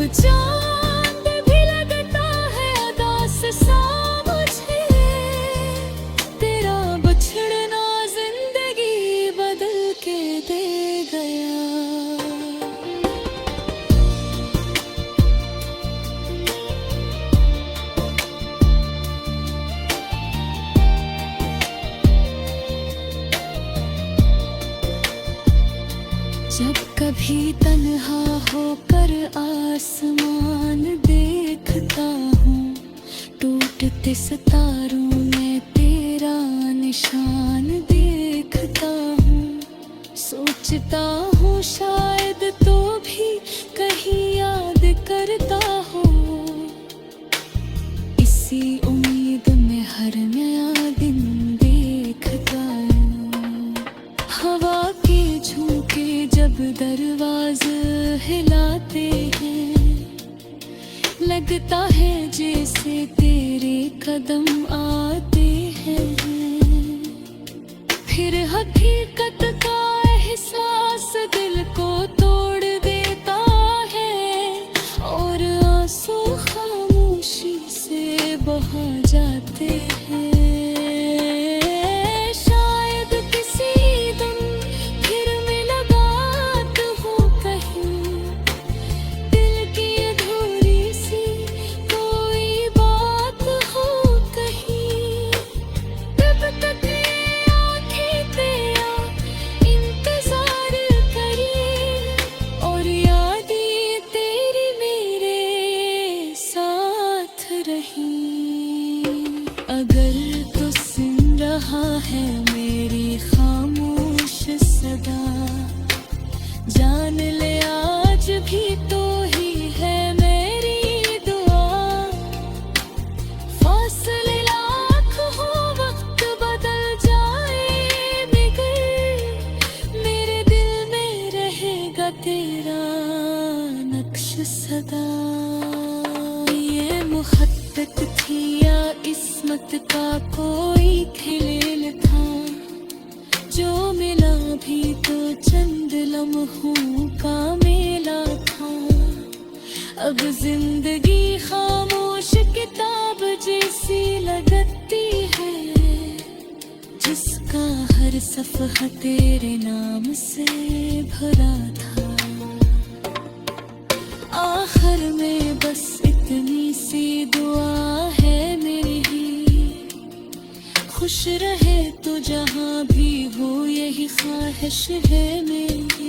अब चांद भी लगता है उदास सा मुझे, तेरा बछड़ना जिंदगी बदल के दे गया। जब कभी तन्हा होकर आसमान देखता हूँ, टूटते सितारों में तेरा निशान देखता हूँ, सोचता हूँ शायद तो भी कहीं याद करता हो। इसी उम्मीद में हर नया दिन देखता हूँ। हवा के झोंके जब दरवाजे हिलाते हैं, लगता है जैसे तेरे कदम आते हैं। फिर हकीकत का एहसास दिल को तोड़ देता है, और आंसू खामोशी से बहा जाते हैं। शायद किसी दिन फिर मुलाकात हो कहीं, दिल की अधूरी सी कोई बात हो कहीं। तब तक ये आँखें तेरा इंतजार करी, और यादें तेरी मेरे साथ रही। अगर तो सुन रहा है मेरी खामोश सदा, जान ले आज भी तो ही है मेरी दुआ। फासले लाख हो वक्त बदल जाए मगर, मेरे दिल में रहेगा तेरा नक्श सदा। ये मोहब्बत थी या किस्मत का कोई खेल था, जो मिला भी तो चंद लम्हों का मेला था। अब जिंदगी खामोश किताब जैसी लगती है, जिसका हर सफ़हा तेरे नाम से भरा था। आखिर में बस इतनी सी दुआ है मेरी, खुश रहे तो जहाँ भी हो यही ख्वाहिश है मेरी।